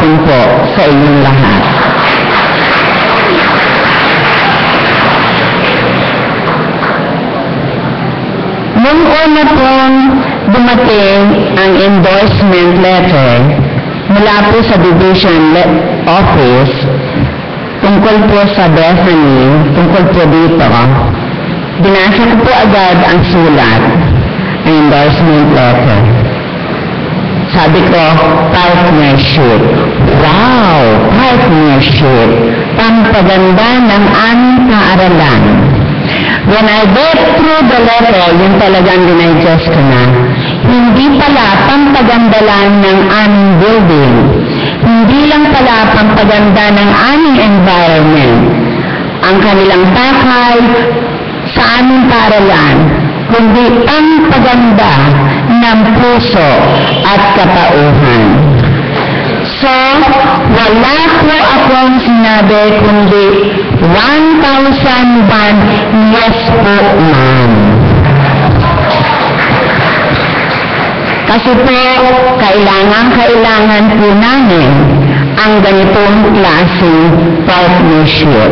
hapon po sa inyong lahat. Nung una pong dumating ang endorsement letter mula po sa division office tungkol po sa Bethany, tungkol po dito, binasa ko po agad ang sulat, ang endorsement letter. Sabi ko, partnership. Wow! Partnership. Pampaganda ng aming paaralan. When I read through the letter, yung talagang dinigest ko na, hindi pala pampaganda lang ng aming building. Hindi lang pala pampaganda ng aming environment. Ang kanilang takay sa aming paaralan, kundi pampaganda ng puso at katauhan. So, wala po akong sinabi kundi 1,001 yes po, ma'am. Kasi po, kailangan po namin ang ganitong klaseng partnership.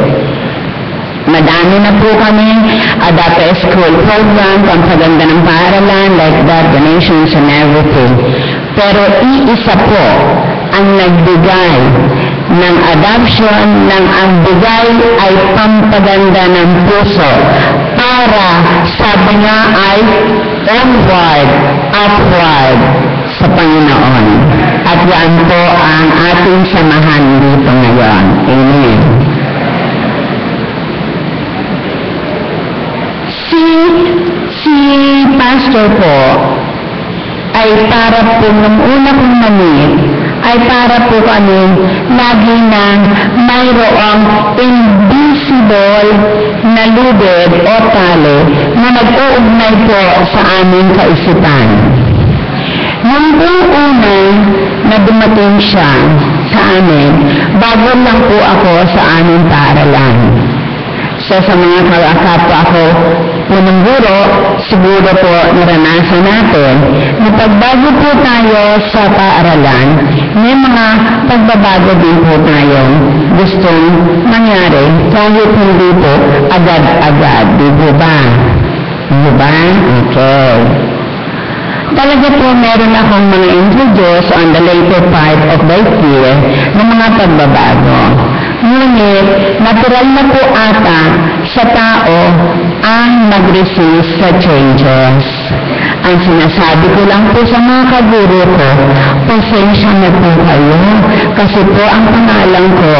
Madami na po kami ADAPA school program, pampaganda ng paaralan, like that, donations and everything. Pero iisa po ang nagbigay ng adoption, ng ang bigay ay pampaganda ng puso para sabi nga ay onward, upward sa Panginoon. At yan po ang ating samahan dito ngayon. Amen. Si pastor po ay para po nung una kong manit, ay para po kami lagi nang mayroong invisible na lubid o tali na nag-uugnay po sa aming kaisipan. Nung una na dumating siya sa amin, bago lang po ako sa aming paaralan. So sa mga kapwa ko po ng guro, siguro po naranasan natin na pagbago po tayo sa paaralan, may mga pagbabago din po tayong gustong mangyari kahit hindi po agad-agad. Di po ba? Di ba? Okay. Talaga po meron akong mga introduce on the later part of the year ng mga pagbabago. Ngunit, natural na po ata sa tao ang mag-resist sa changes. Ang sinasabi ko lang po sa mga kaguro ko, pasensya na po kayo, kasi po ang pangalan ko,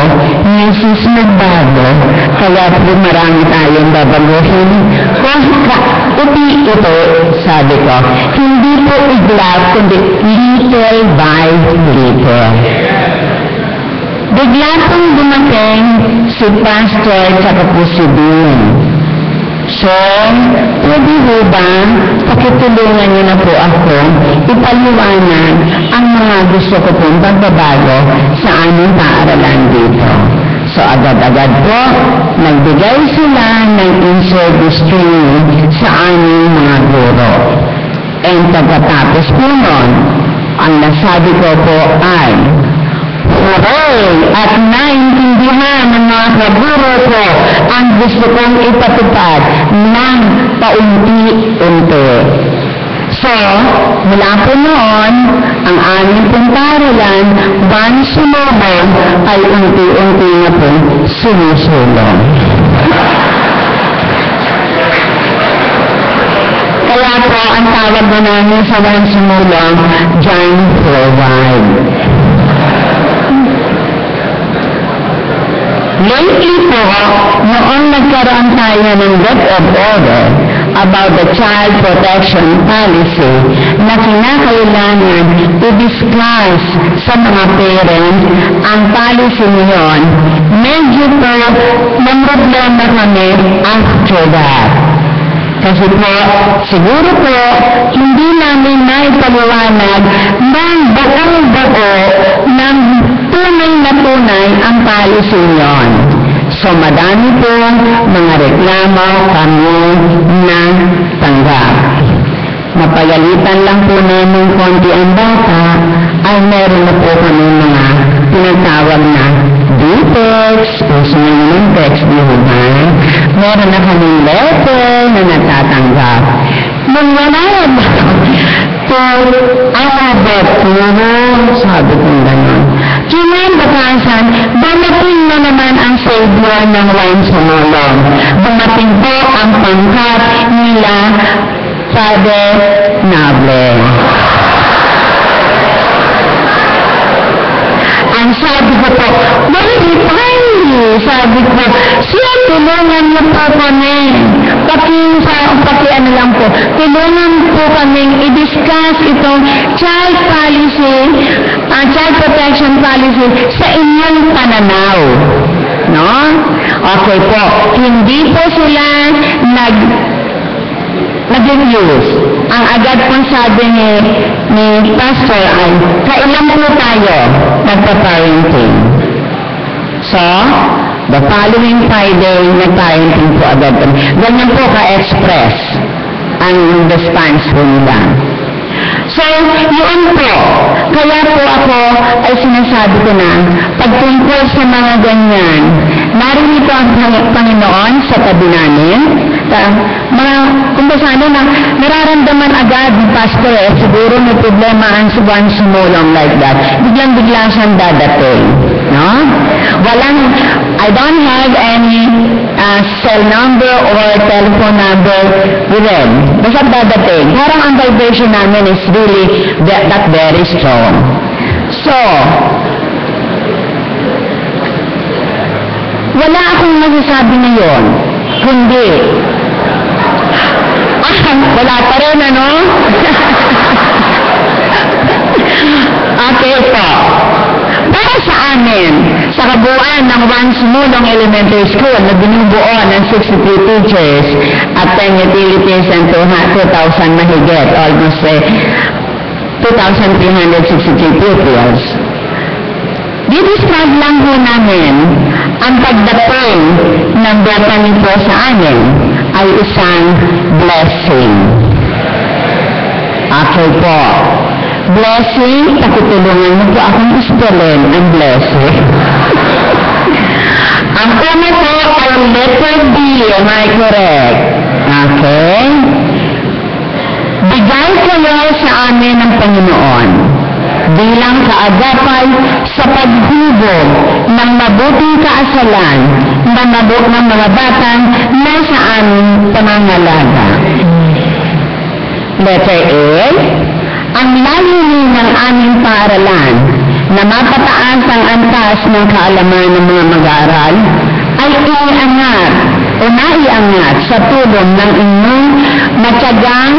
Mrs. Nagbago, kaya po marami tayong babaguhin. Ito, sabi ko, hindi po iglap, kundi little by little. Bigla pong dumating si Pastor at po si Dean. So, pwede ho ba, pakitulungan niyo na po ako, ipaliwanag ang mga gusto ko pong pagbabago sa aming paaralan dito. So, agad-agad po, nagbigay sila ng in-service training sa aming mga guro. And pagkatapos po nun, ang nasabi ko po ay, hooray! At naintindihan ng mga kaguro ko ang gusto kong ipatupad ng paunti-unti. So, mula po noon, ang aming paaralan, once sumubog, ay unti-unti na po sumusulong. Kaya po, ang tawag na namin sa once sumulong, John Forward. Lately po, noong nagkaroon tayo ng Book of Order about the Child Protection Policy na kinakailangan i-discuss sa mga parents ang policy niyon, medyo po ng problema kami after that. Kasi po, siguro po, hindi namin naipaliwanag ng buong-buo ng tunay ang policy niyon. So, madami po mga reklamo kami na tanggap. Mapagalitan lang po namin konti ang bata, ay meron na po kami mga tinatawag na D-text. Uso na yung text, di ba? Meron na kaming letter na natatanggap. Nung nanayad to alphabet, sabi kong gano'n. Kinabukasan, dumating na naman ang Savior ng Wine Sumulong. Dumating po ang pangkat nila Father Noble. Ang sabi ko po, finally, sabi ko, siya, tulungan niyo po kami. Paki lang po, tulungan po kaming i-discuss itong child policy, child protection policy sa inyong pananaw. No? Okay po, hindi po sila nag-refuse. Ang agad pong sabi ni Pastor ay, kailan po tayo nagpa-parenting? So, the following Friday, nag-parenting po agad. Ganyan po ka-express ang response po nila. So, yun po. Kaya po ako ay sinasabi ko na, pagtungkol sa mga ganyan, narito ang Panginoon sa tabi namin. Kung basano na, nararamdaman agad ng pastor siguro may problema ang One Sumulong like that. Biglang-bigla siyang dadating. No? I don't have any cell number or telephone number with them. Basta dadating. Parang ang vibration namin is really that very strong. So, wala akong masasabi ngayon, kundi, wala pa rin, ano? Okay po. Para sa amin, sa kabuuan ng One Sumulong Elementary School na binubuo ng 63 teachers at 10 utilities and 2,000 mahigit, almost 2,363 pupils. Didescribe lang po namin ang pagdating ng Bethany po sa amin ay isang blessing. Okay po. Blessing, pakitulungan mo po akong spellin ang blessing. Ang una po ay letter B, am I correct? Okay. Bigay kayo sa amin ng Panginoon bilang kaagapay sa paghubog ng mabuting kaasalan ng mga batang nasa aming pangangalaga. Letter A, ang layunin ng aming paaralan na mapataas ang antas ng kaalaman ng mga mag-aaral ay naiangat sa tulong ng inyong matyagang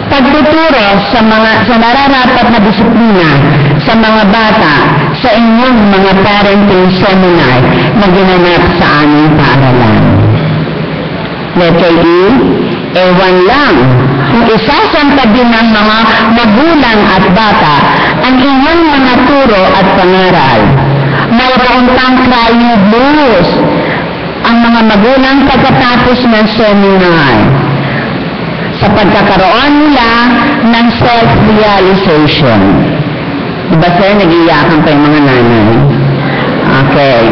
pagtuturo sa nararapat na disiplina sa mga bata sa inyong mga parenting seminar na ginanap sa aming paaralan. Letter E, ewan lang kung isasantabi ng mga magulang at bata ang inyong mga turo at pangaral. Mayroon pang crying blues ang mga magulang pagkatapos ng seminar sa pagkakaroon nila ng self-realization. Diba sir, nag-iyakan pa yung mga nanay? Okay.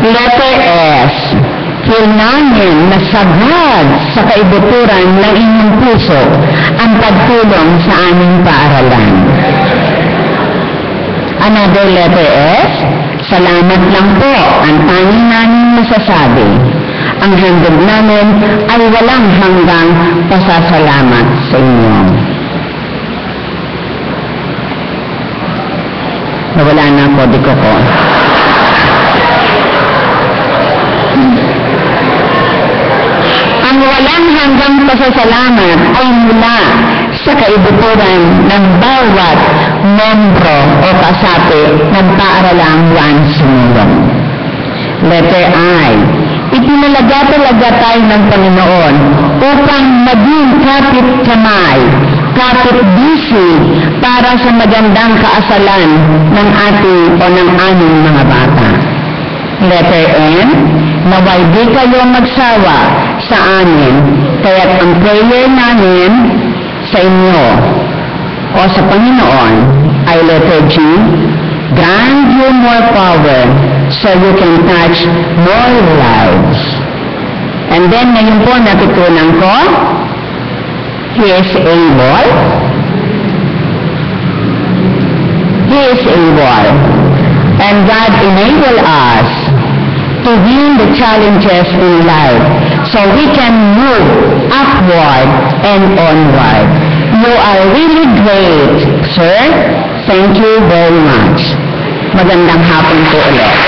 Letter S, feel namin na sagad sa kaibuturan ng inyong puso ang pagtulong sa aming paaralan. Another letter S, salamat lang po ang tanging namin masasabi. Ang handog namin ay walang hanggang pasasalamat sa inyo. Nawala na ang kodigo ko. Ang walang hanggang pasasalamat ay mula sa kaibuturan ng bawat membro o kasapi ng paaralang One Sumulong. Letter I, ipinalaga talaga tayo ng Panginoon upang maging kapit-kamay, kapit-bisi para sa magandang kaasalan ng ating o ng aming mga bata. Letter N, naway di kayo magsawa sa amin, kaya't ang prayer namin sa inyo o sa Panginoon ay letter G, grant you more power so you can touch more lives. And then ngayon po natutunan ko, He is able. He is able. And God enable us to win the challenges in life so we can move upward and onward. You are really great, sir. Thank you very much. Magandang hapon po ulit.